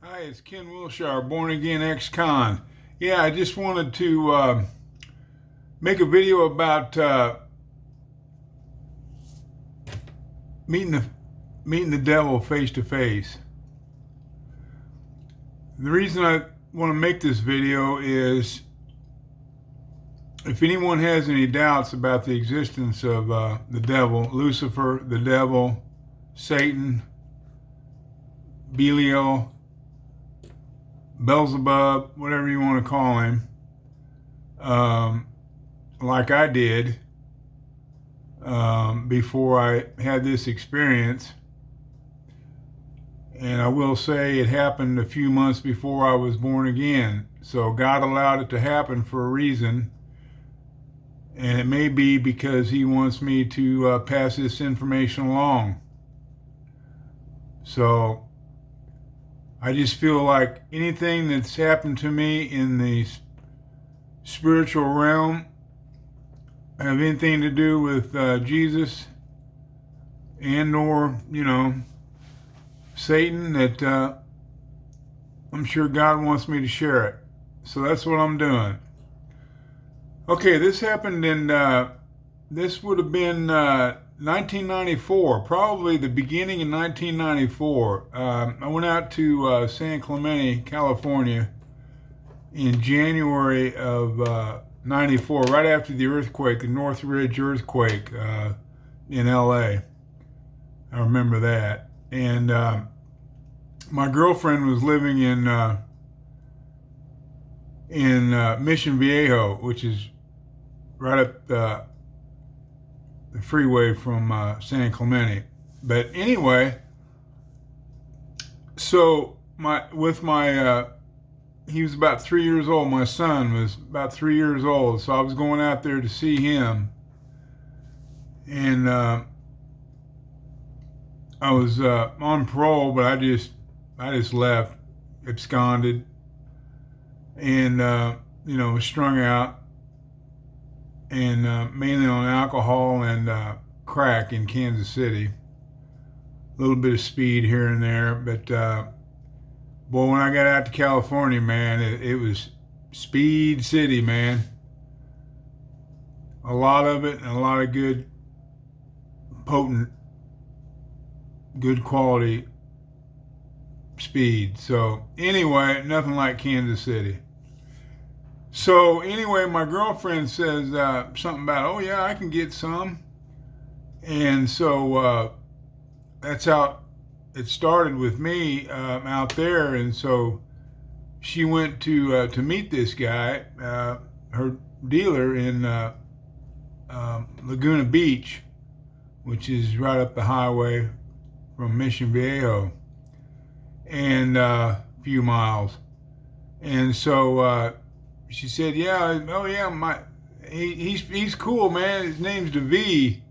Hi, it's Ken Wilshire, Born Again Ex-Con. Yeah, I just wanted to make a video about meeting the devil face to face. The reason I want to make this video is if anyone has any doubts about the existence of the devil, Lucifer, the devil, Satan, Belial, Beelzebub, whatever you want to call him, like I did before I had this experience. And I will say it happened a few months before I was born again. So God allowed it to happen for a reason. And it may be because He wants me to pass this information along. So I just feel like anything that's happened to me in the spiritual realm have anything to do with Jesus and or, Satan, that I'm sure God wants me to share it. So that's what I'm doing. Okay, this happened in, this would have been 1994, probably the beginning of 1994. I went out to San Clemente, California in January of 94, right after the earthquake, the Northridge earthquake in LA. I remember that. And my girlfriend was living in Mission Viejo, which is right up the freeway from San Clemente. But anyway, so he was about 3 years old. My son was about 3 years old. So I was going out there to see him. And I was on parole, but I just left, absconded, and was strung out, and mainly on alcohol and crack in Kansas City. A little bit of speed here and there, but boy, when I got out to California, man, it was Speed City, man. A lot of it, and a lot of good, potent, good quality speed. So anyway, nothing like Kansas City. So anyway, my girlfriend says something about, oh yeah, I can get some. And so that's how it started with me out there. And so she went to meet this guy, her dealer in Laguna Beach, which is right up the highway from Mission Viejo, and a few miles. And so she said, "Yeah, oh yeah, he's cool, man. His name's DeV,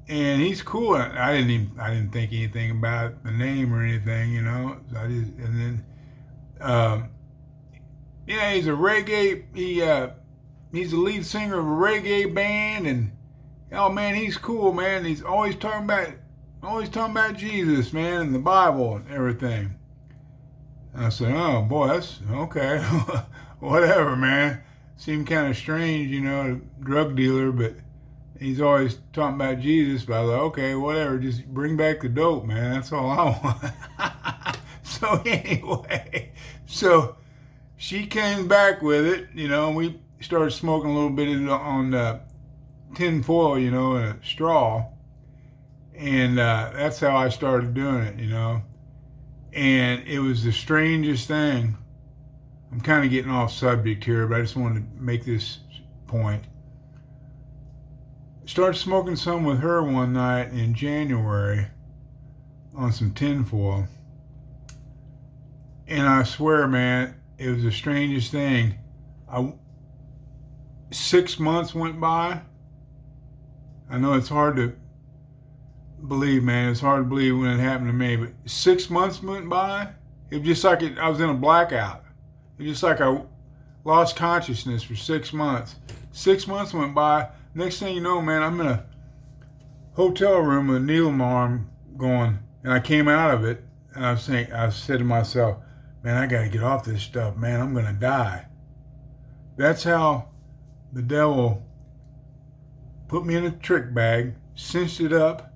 and he's cool." I didn't think anything about the name or anything, So and then, yeah, he's a reggae. He's the lead singer of a reggae band, and oh man, he's cool, man. He's always talking about Jesus, man, and the Bible and everything. And I said, oh boy, that's okay. Whatever, man. Seemed kind of strange, a drug dealer, but he's always talking about Jesus. But I was like, okay, whatever. Just bring back the dope, man. That's all I want. So anyway, so she came back with it, we started smoking a little bit on tin foil, in a straw. And that's how I started doing it, And it was the strangest thing. I'm kind of getting off subject here, but I just wanted to make this point. Started smoking some with her one night in January on some tinfoil. And I swear, man, it was the strangest thing. 6 months went by. I know it's hard to believe, man. It's hard to believe when it happened to me, but 6 months went by. It was just like I was in a blackout. It was just like I lost consciousness for 6 months. 6 months went by. Next thing you know, man, I'm in a hotel room with a needle in my arm going, and I came out of it, and I said to myself, man, I got to get off this stuff, man. I'm going to die. That's how the devil put me in a trick bag, cinched it up,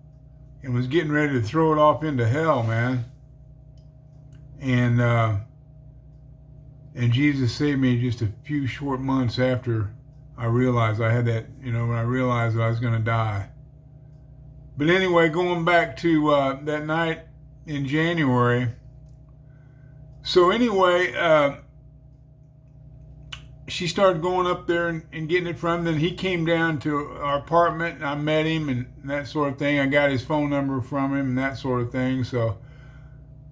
and was getting ready to throw it off into hell, man. And Jesus saved me just a few short months after I realized I had that, when I realized that I was going to die. But anyway, going back to that night in January. So anyway, she started going up there and getting it from him. Then he came down to our apartment, and I met him and that sort of thing. I got his phone number from him and that sort of thing. So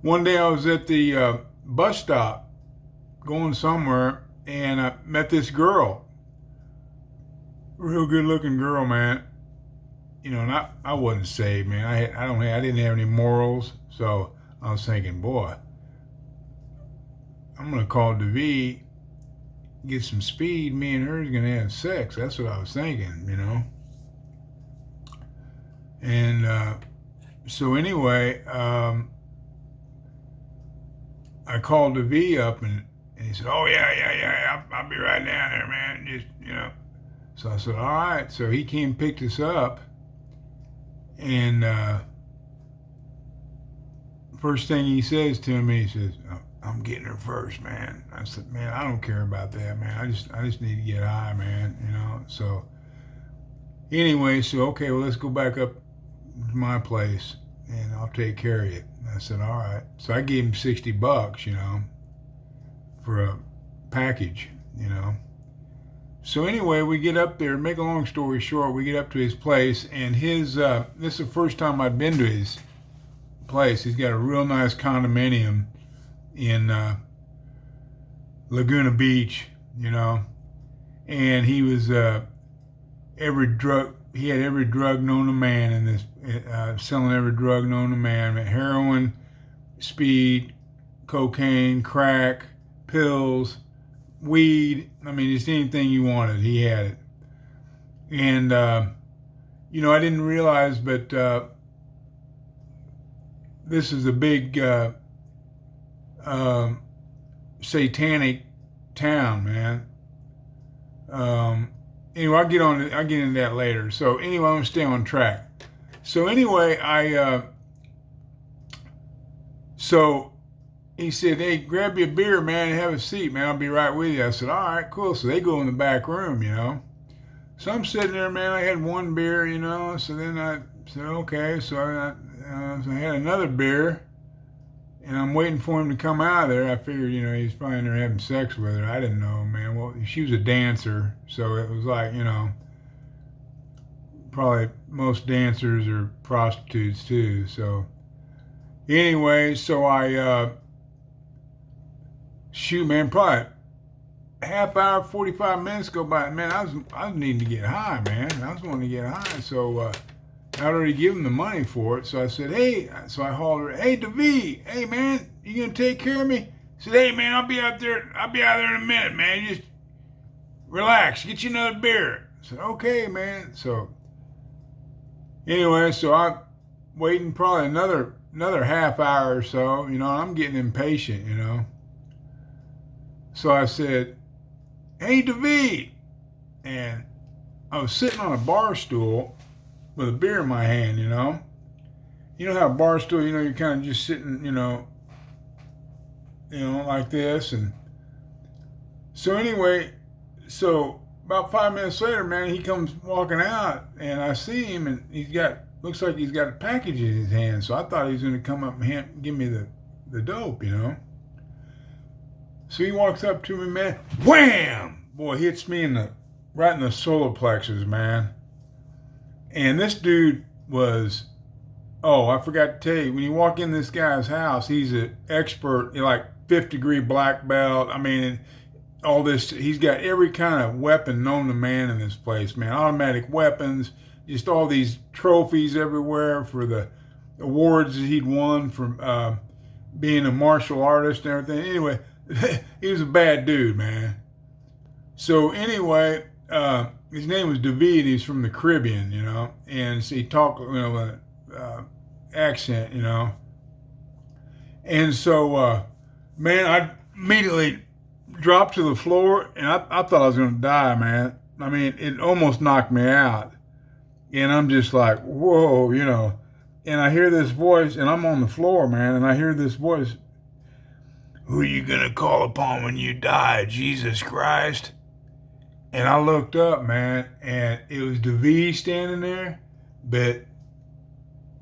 one day I was at the bus stop going somewhere, and I met this girl. Real good looking girl, man. And I wasn't saved, man. I didn't have any morals. So I was thinking, boy, I'm gonna call DeVee, get some speed. Me and her is gonna have sex. That's what I was thinking, And so anyway, I called DeVee up, and he said, "Oh yeah, I'll be right down there, man. Just So I said, "All right." So he came, picked us up, and first thing he says to me, he says, "I'm getting her first, man." I said, "Man, I don't care about that, man. I just need to get high, man." So anyway, okay, well, let's go back up to my place, and I'll take care of you. And I said, "All right." So I gave him $60, for a package, So anyway, we get up there. Make a long story short, we get up to his place, and this is the first time I'd been to his place. He's got a real nice condominium in Laguna Beach, and he was he had every drug known to man in this, selling every drug known to man: heroin, speed, cocaine, crack, pills, weed. I mean, just anything you wanted, he had it. And I didn't realize, but this is a big satanic town, man. Anyway, I'll get into that later. So anyway, I'm gonna stay on track. So anyway, so he said, "Hey, grab you a beer, man, and have a seat, man. I'll be right with you." I said, "All right, cool." So they go in the back room, So I'm sitting there, man. I had one beer, So then I said, okay. So I had another beer, and I'm waiting for him to come out of there. I figured, he's probably in there having sex with her. I didn't know, man. Well, she was a dancer, so it was like, probably most dancers are prostitutes too. So anyway, so I shoot, man, probably half hour, 45 minutes go by. Man, I was needing to get high, man. I was wanting to get high. So I'd already given him the money for it. So I said, "Hey," so I hollered, "Hey, DeVee, hey, man, you gonna take care of me?" He said, "Hey, man, I'll be out there in a minute, man. You just relax, get you another beer." I said, "Okay, man." So anyway, so I'm waiting probably another half hour or so, and I'm getting impatient, So I said, "Hey, DeVee," and I was sitting on a bar stool with a beer in my hand, You know how a bar stool, you're kind of just sitting, like this. And so anyway, so about 5 minutes later, man, he comes walking out, and I see him, and looks like he's got a package in his hand. So I thought he was going to come up and give me the dope, So he walks up to me, man, wham! Boy, hits me right in the solar plexus, man. And this dude was, I forgot to tell you, when you walk in this guy's house, he's an expert, like 5th-degree black belt. I mean, all this, he's got every kind of weapon known to man in this place, man. Automatic weapons, just all these trophies everywhere for the awards that he'd won from being a martial artist and everything. Anyway, he was a bad dude, man. So anyway, his name was DeVee, and he's from the Caribbean, and so he talked, with an accent, And so Man, I immediately dropped to the floor, and I thought I was going to die, man. I mean, it almost knocked me out. And I'm just like, whoa, you know. And I hear this voice, and I'm on the floor, man, and I hear this voice, who are you going to call upon when you die, Jesus Christ? And I looked up, man, and it was DeVee standing there, but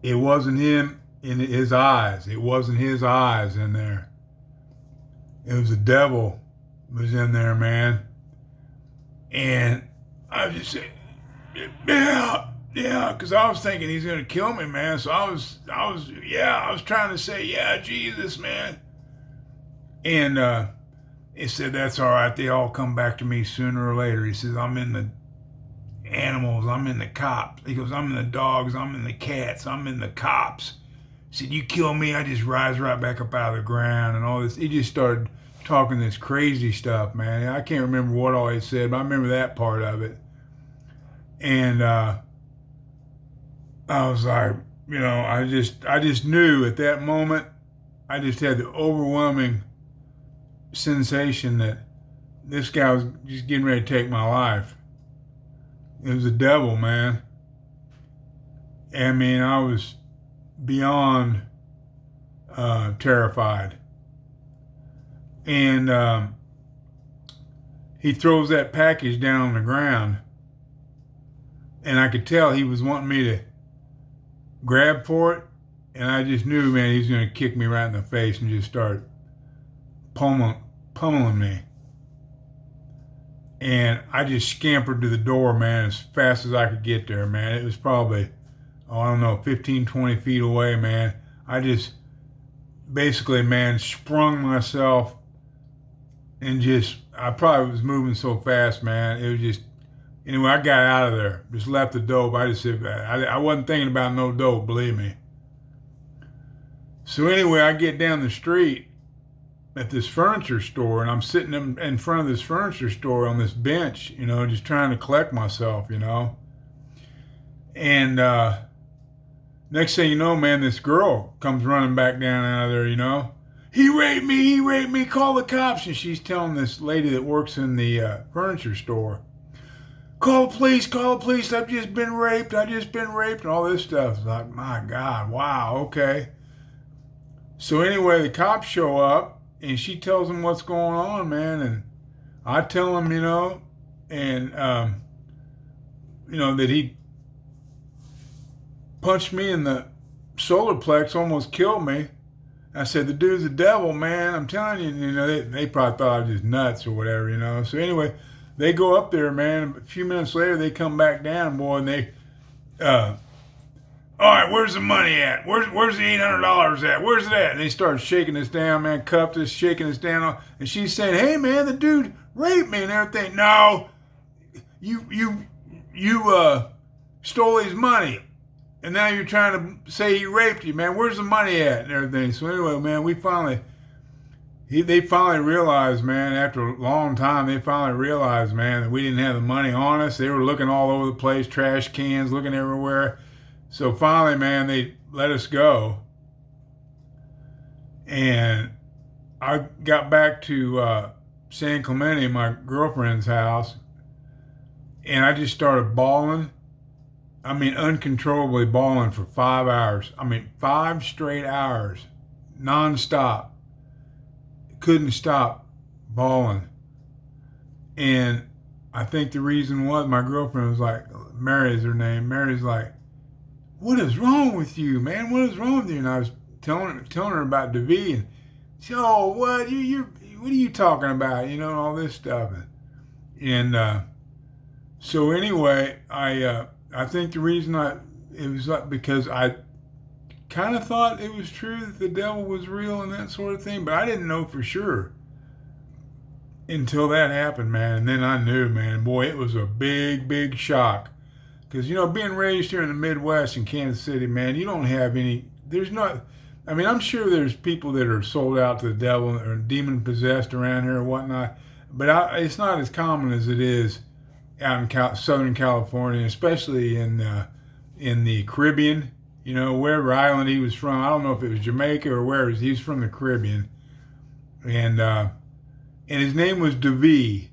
it wasn't him in his eyes. It wasn't his eyes in there. It was the devil was in there, man. And I just said, yeah, because I was thinking he's going to kill me, man. So I was trying to say, yeah, Jesus, man. And he said, that's all right. They all come back to me sooner or later. He says, I'm in the animals. I'm in the cops. He goes, I'm in the dogs. I'm in the cats. I'm in the cops. He said, you kill me, I just rise right back up out of the ground and all this. He just started talking this crazy stuff, man. I can't remember what all he said, but I remember that part of it. And I was like, you know, I just knew at that moment, I just had the overwhelming sensation that this guy was just getting ready to take my life. It was the devil, man. I mean, I was beyond terrified. And he throws that package down on the ground, and I could tell he was wanting me to grab for it, and I just knew, man, he's going to kick me right in the face and just start pummeling me. And I just scampered to the door, man, as fast as I could get there, man. It was probably, I don't know, 15, 20 feet away, man. I just basically, man, sprung myself and I probably was moving so fast, man. It was just, anyway, I got out of there. Just left the dope. I just said, I wasn't thinking about no dope, believe me. So anyway, I get down the street at this furniture store, and I'm sitting in front of this furniture store on this bench, you know, just trying to collect myself, you know. And next thing you know, man, this girl comes running back down out of there, you know. He raped me, call the cops. And she's telling this lady that works in the furniture store, call the police, I've just been raped, and all this stuff. It's like, my God, wow, okay. So anyway, the cops show up, and she tells them what's going on, man, and I tell them, you know, and, you know, that he punched me in the solar plex, almost killed me. I said, the dude's the devil, man. I'm telling you, you know, they probably thought I was just nuts or whatever, you know. So anyway, they go up there, man. A few minutes later, they come back down, boy, and they, all right, where's the money at? Where's the $800 at? Where's it at? And they started shaking us down, man, cuffed us, shaking us down. And she's saying, hey, man, the dude raped me and everything. No, you stole his money. And now you're trying to say he raped you, man. Where's the money at and everything? So anyway, man, they finally realized, man, after a long time, they finally realized, man, that we didn't have the money on us. They were looking all over the place, trash cans, looking everywhere. So finally, man, they let us go. And I got back to San Clemente, my girlfriend's house, and I just started bawling. I mean, uncontrollably bawling for 5 hours. I mean, 5 straight hours, nonstop. Couldn't stop bawling. And I think the reason was my girlfriend was like, Mary is her name. Mary's like, what is wrong with you, man? What is wrong with you? And I was telling her about DeVee, and she said, oh, what? What are you talking about? You know, and all this stuff. And so anyway, I think the reason it was like because I kind of thought it was true that the devil was real and that sort of thing, but I didn't know for sure until that happened, man. And then I knew, man, boy, it was a big, big shock. Because, you know, being raised here in the Midwest in Kansas City, man, you don't have I'm sure there's people that are sold out to the devil or demon possessed around here or whatnot, but it's not as common as it is out in Southern California, especially in the Caribbean, you know, wherever island he was from. I don't know if it was Jamaica or where he was from, the Caribbean. and his name was Devi.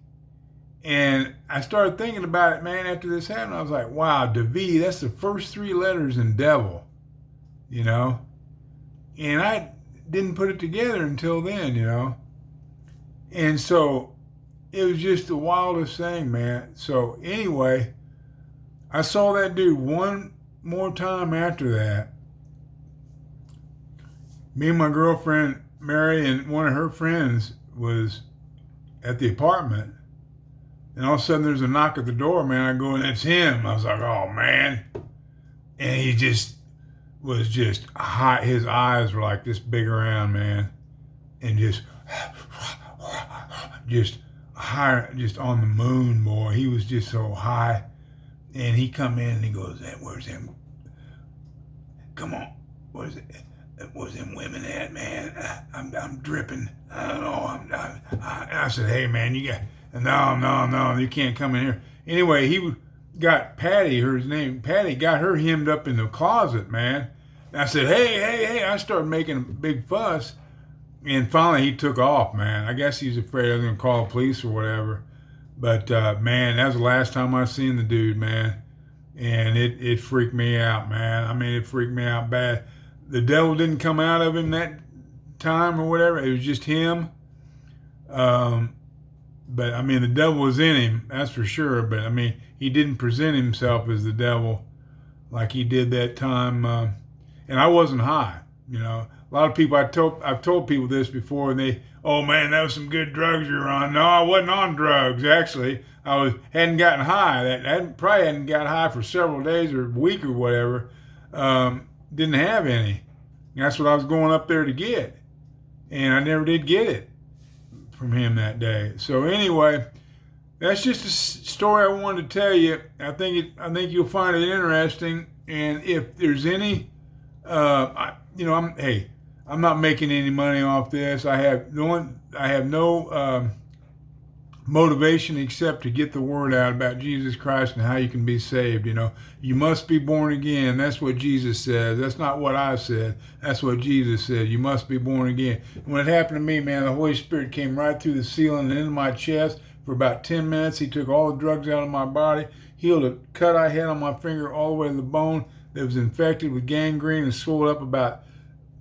And I started thinking about it, man, after this happened. I was like, wow, Devi, that's the first 3 letters in devil, you know? And I didn't put it together until then, you know? And so it was just the wildest thing, man. So anyway, I saw that dude one more time after that. Me and my girlfriend, Mary, and one of her friends was at the apartment. And all of a sudden there's a knock at the door, man. I go, and it's him. I was like, oh, man. And he just was just high. His eyes were like this big around, man. And just high, just on the moon, boy. He was just so high. And he come in and he goes, where's him? Come on. Where's them women at, man? I'm dripping. I don't know. I said, hey, man, you got... No, you can't come in here. Anyway, he got Patty, her name, Patty, got her hemmed up in the closet, man. And I said, hey. I started making a big fuss. And finally he took off, man. I guess he's afraid I was going to call the police or whatever. But, man, that was the last time I seen the dude, man. And it freaked me out, man. I mean, it freaked me out bad. The devil didn't come out of him that time or whatever. It was just him. But, I mean, the devil was in him, that's for sure. But, I mean, he didn't present himself as the devil like he did that time. And I wasn't high, you know. A lot of people, I've told people this before, and they, oh, man, that was some good drugs you were on. No, I wasn't on drugs, actually. Hadn't gotten high. Probably hadn't got high for several days or a week or whatever. Didn't have any. That's what I was going up there to get. And I never did get it from him that day. So anyway, that's just a story I wanted to tell you. I think you'll find it interesting. And if there's any, I'm not making any money off this. I have no motivation except to get the word out about Jesus Christ and how you can be saved. You know, you must be born again. That's what Jesus says. That's not what I said. That's what Jesus said. You must be born again. And when it happened to me, man, the Holy Spirit came right through the ceiling and into my chest for about 10 minutes. He took all the drugs out of my body, healed a cut I had on my finger all the way to the bone that was infected with gangrene and swelled up about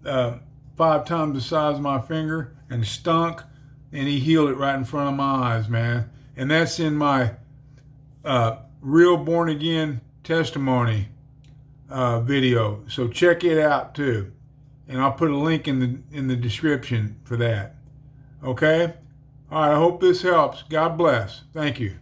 5 times the size of my finger and stunk. And he healed it right in front of my eyes, man. And that's in my Real Born Again Testimony video. So check it out too. And I'll put a link in the description for that. Okay? All right, I hope this helps. God bless. Thank you.